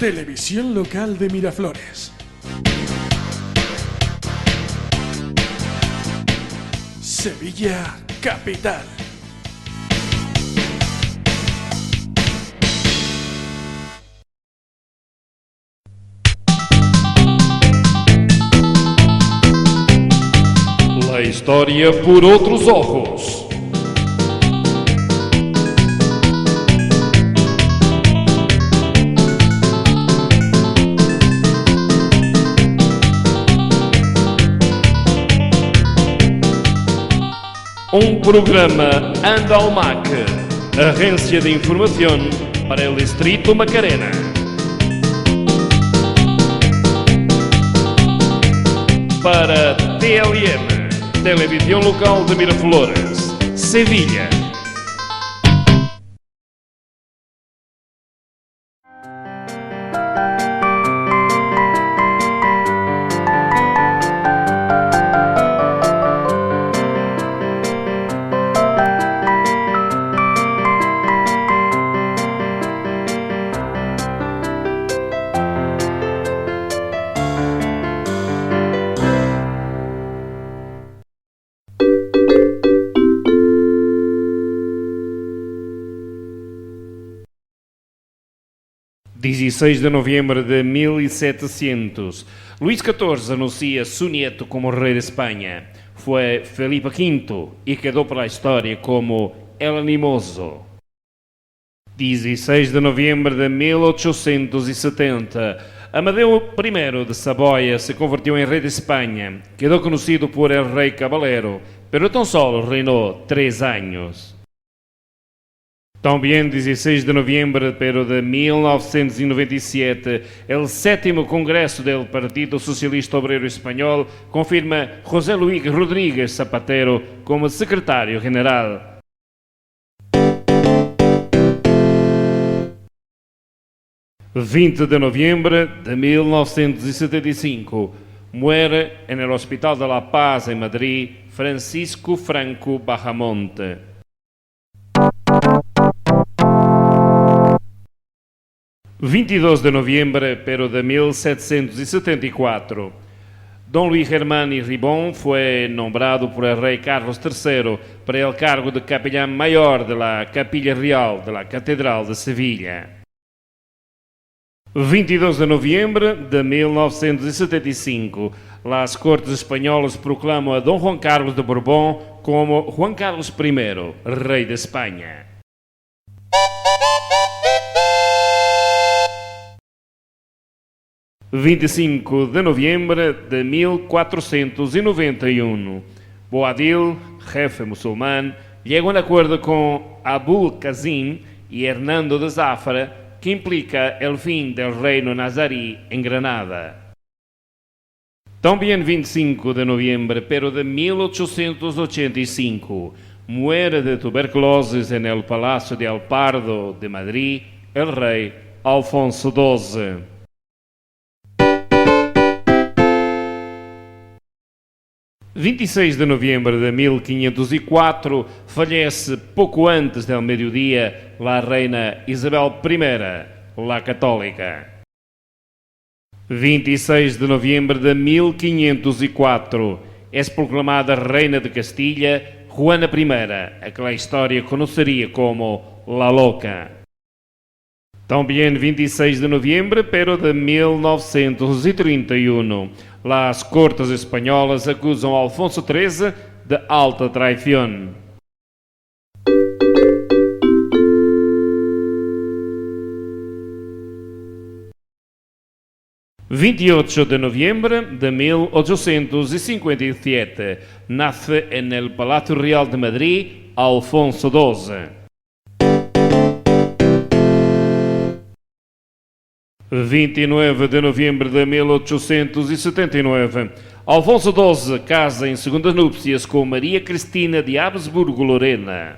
Televisión local de Miraflores. Sevilla Capital. La historia por otros ojos. Un programa Andalmac, Agência de Información para el Distrito Macarena. Para TLM, Televisión Local de Miraflores, Sevilla. (16 de novembro de 1700). Luís XIV anuncia su nieto como rei de Espanha. Fue Felipe V y quedó para la historia como El Animoso. 16 de novembro de 1870. Amadeu I de Saboya se convirtió en rey de España. Quedó conocido por el rey caballero, pero tan solo reinó 3 años. También 16 de noviembre, pero de 1997, el 7º Congreso del Partido Socialista Obrero Español confirma José Luis Rodríguez Zapatero como secretario general. (20 de noviembre de 1975, muere en el Hospital de la Paz en Madrid Francisco Franco Bahamonte. 22 de noviembre, pero de 1774, Don Luis Germán y Ribón fue nombrado por el rey Carlos III para el cargo de capellán mayor de la Capilla Real de la Catedral de Sevilla. 22 de noviembre de 1975, las Cortes Españolas proclaman a Don Juan Carlos de Borbón como Juan Carlos I, rey de España. 25 de noviembre de 1491, Boabdil, jefe musulmán, llega a un acuerdo con Abul Qasim y Hernando de Zafra que implica el fin del reino nazarí en Granada. También 25 de noviembre, pero de 1885, muere de tuberculosis en el Palacio de Alpardo de Madrid el rey Alfonso XII. 26 de noviembre de 1504, fallece poco antes del mediodía la reina Isabel I, la católica. 26 de noviembre de 1504, es proclamada reina de Castilla Juana I, a que la historia conocería como la Loca. También 26 de noviembre, pero de 1931, las Cortes Españolas acusan a Alfonso XIII de alta traición. (28 de noviembre de 1857, nace en el Palacio Real de Madrid Alfonso XII. 29 de noviembre de 1879, Alfonso XII casa em segundas núpcias com Maria Cristina de Habsburgo-Lorena.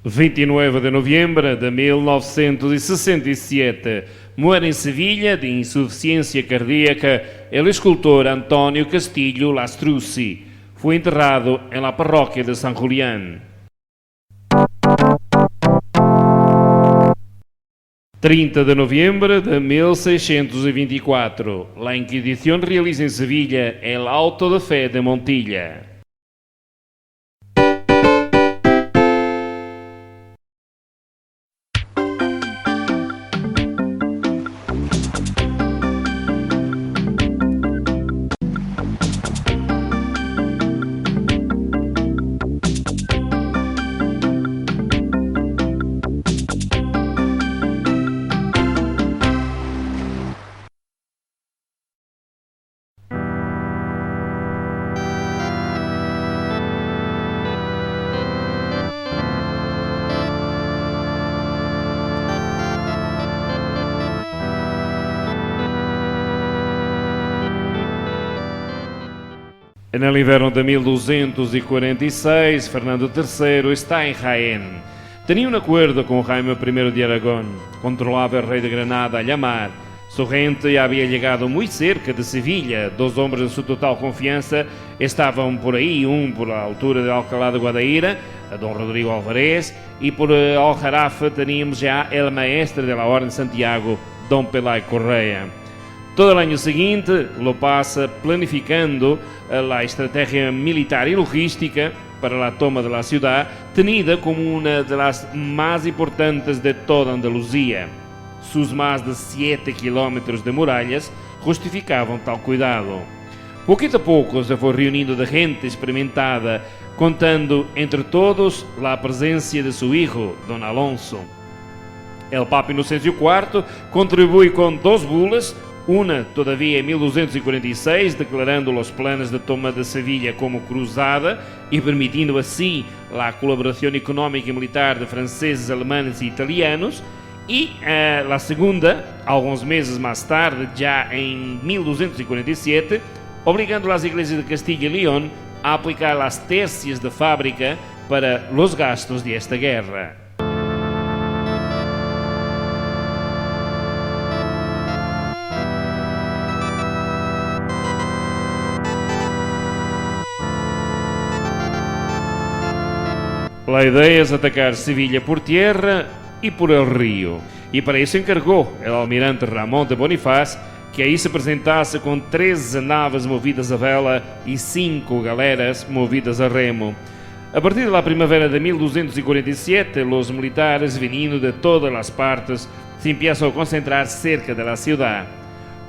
29 de noviembre de 1967, muere em Sevilha de insuficiência cardíaca el escultor António Castillo Lastrucci. Foi enterrado em la parroquia de San Julián. 30 de noviembre de 1624, la Inquisición realiza en Sevilla el auto de fe de Montilla. En el invierno de 1246, Fernando III está en Jaén. Tenía un acuerdo con Jaime I de Aragón, controlaba el rey de Granada a llamar. Su gente ya había llegado muy cerca de Sevilla. Dos hombres de su total confianza estaban por ahí, un por la altura de Alcalá de Guadaira, a don Rodrigo Alvarez, y por Aljarafe teníamos ya el maestre de la Orden de Santiago, don Pelay Correa. Todo el año siguiente lo pasa planificando la estrategia militar y logística para la toma de la ciudad, tenida como una de las más importantes de toda Andalucía. Sus más de 7 kilómetros de murallas justificaban tal cuidado. Poquito a poco se fue reuniendo de gente experimentada, contando entre todos la presencia de su hijo, don Alonso. El Papa Inocencio IV contribuye con 2 bulas, una todavía en 1246, declarando los planes de toma de Sevilla como cruzada y permitiendo así la colaboración económica y militar de franceses, alemanes e italianos, y la segunda, algunos meses más tarde, ya en 1247, obligando las iglesias de Castilla y León a aplicar las tercias de fábrica para los gastos de esta guerra. La idea es atacar Sevilla por tierra y por el río, y para eso encargó el almirante Ramón de Bonifaz que ahí se presentase con 13 naves movidas a vela y 5 galeras movidas a remo. A partir de la primavera de 1247, los militares, viniendo de todas las partes, se empiezan a concentrar cerca de la ciudad.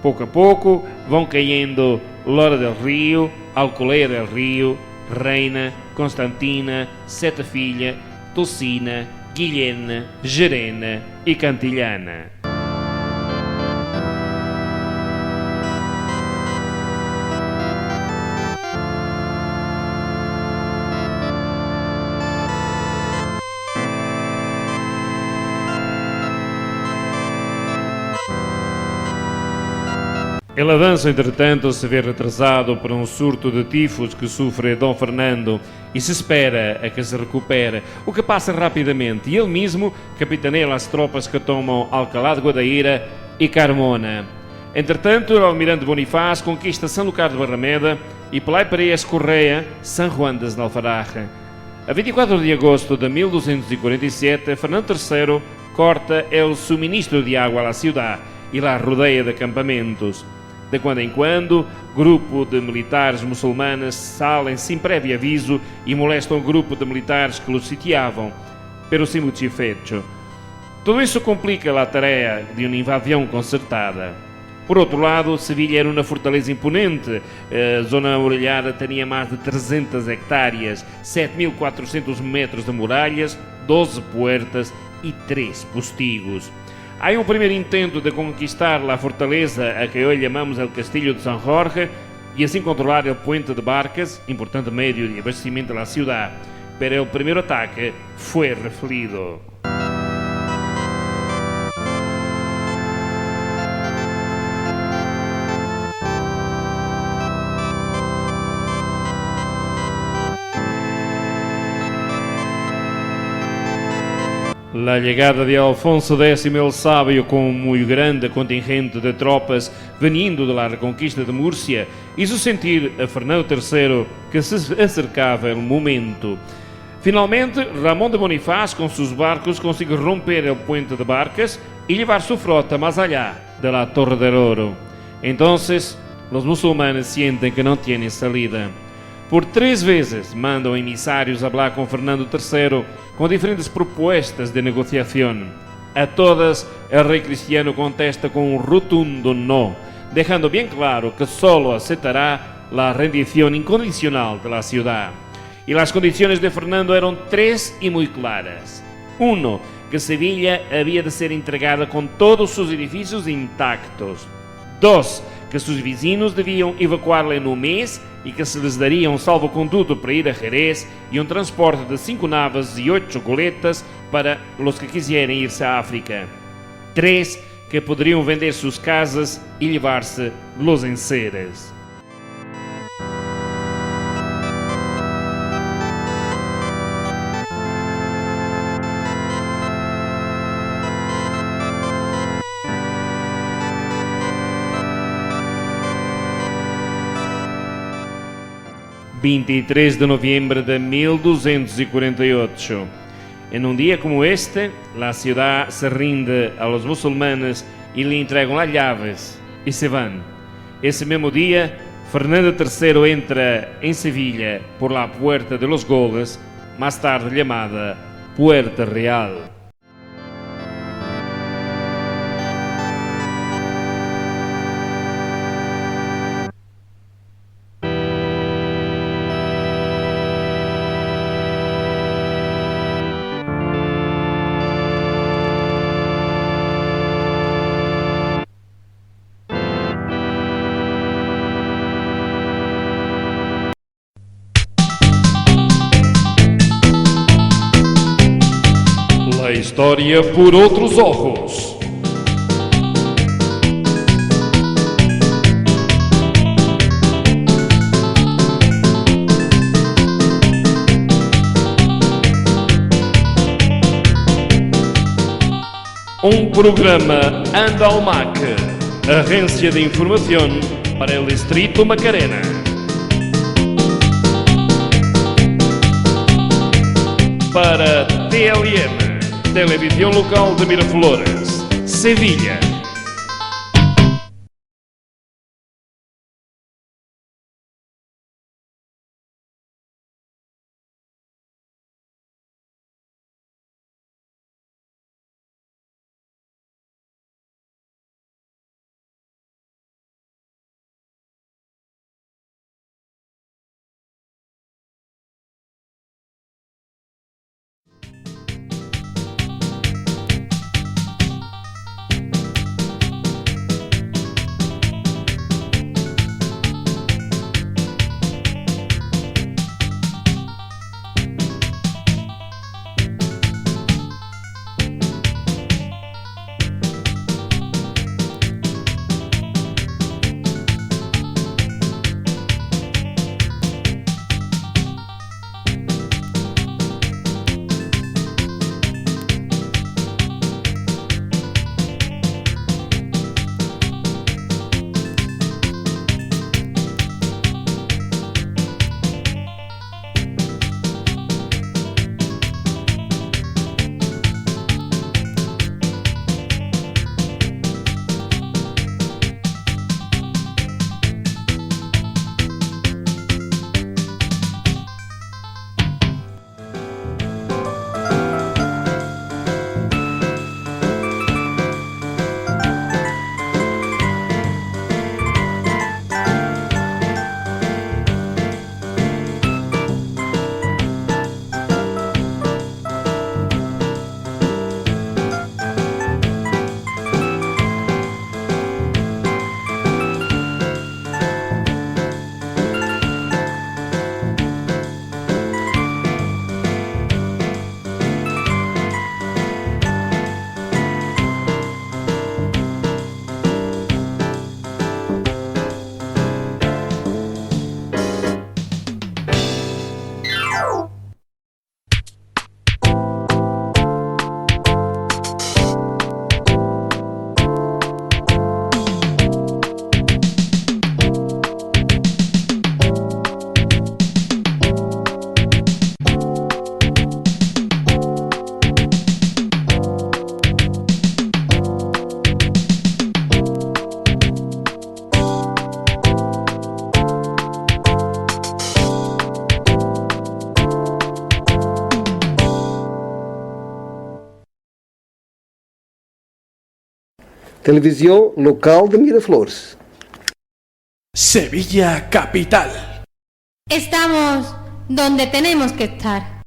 Poco a poco van cayendo Lora del Río, Alcolea del Río, Reina, Constantina, Seta Filha, Tocina, Guilhena, Gerena e Cantillana. El avanço, entretanto, se vê retrasado por um surto de tifos que sofre Dom Fernando e se espera a que se recupere, o que passa rapidamente, e ele mesmo capitaneia as tropas que tomam Alcalá de Guadaira e Carmona. Entretanto, o almirante Bonifaz conquista São Lucas de Barrameda e Pelay Paredes Correia, San Juan de Alfaraja. A 24 de agosto de 1247, Fernando III corta o suministro de água à cidade e la rodeia de acampamentos. De quando em quando, grupo de militares muçulmanos salem sem prévio aviso e molestam o grupo de militares que los sitiavam, pero sem muito efeito. Tudo isso complica a tarefa de uma invasão concertada. Por outro lado, Sevilha era uma fortaleza imponente. A zona amuralhada tinha mais de 300 hectáreas, 7.400 metros de muralhas, 12 puertas e 3 postigos. Há um primeiro intento de conquistar a fortaleza a que hoje chamamos o Castillo de San Jorge e assim controlar o puente de barcas, importante meio de abastecimento da cidade, pero o primeiro ataque foi referido. La llegada de Alfonso X el Sabio con un muy grande contingente de tropas veniendo de la reconquista de Murcia hizo sentir a Fernando III que se acercaba el momento. Finalmente, Ramón de Bonifaz con sus barcos consigue romper el puente de barcas y llevar su flota más allá de la Torre del Oro. Entonces, los musulmanes sienten que no tienen salida. Por 3 veces mandam emissários hablar com Fernando III com diferentes propostas de negociação. A todas, el rei cristiano contesta com um rotundo no, dejando bem claro que solo aceptará la rendición incondicional de la ciudad. Y las condiciones de Fernando eran 3 y muy claras. 1. Que Sevilla había de ser entregada con todos sus edificios intactos. 2. Que sus vecinos debían evacuarla en un mes y que se les daría un salvoconducto para ir a Jerez y un transporte de 5 naves y 8 goletas para los que quisieran irse a África. 3. Que podrían vender sus casas y llevarse los enseres. ...23 de noviembre de 1248. En un día como este, la ciudad se rinde a los musulmanes y le entregan las llaves y se van. Ese mismo día, Fernando III entra en Sevilla por la Puerta de los Goles, más tarde llamada Puerta Real. La historia por otros ojos. Un programa Andalmac, Agencia de Información para el Distrito Macarena. Para TLM, Televisión Local de Miraflores, Sevilla. Televisión local de Miraflores. Sevilla Capital. Estamos donde tenemos que estar.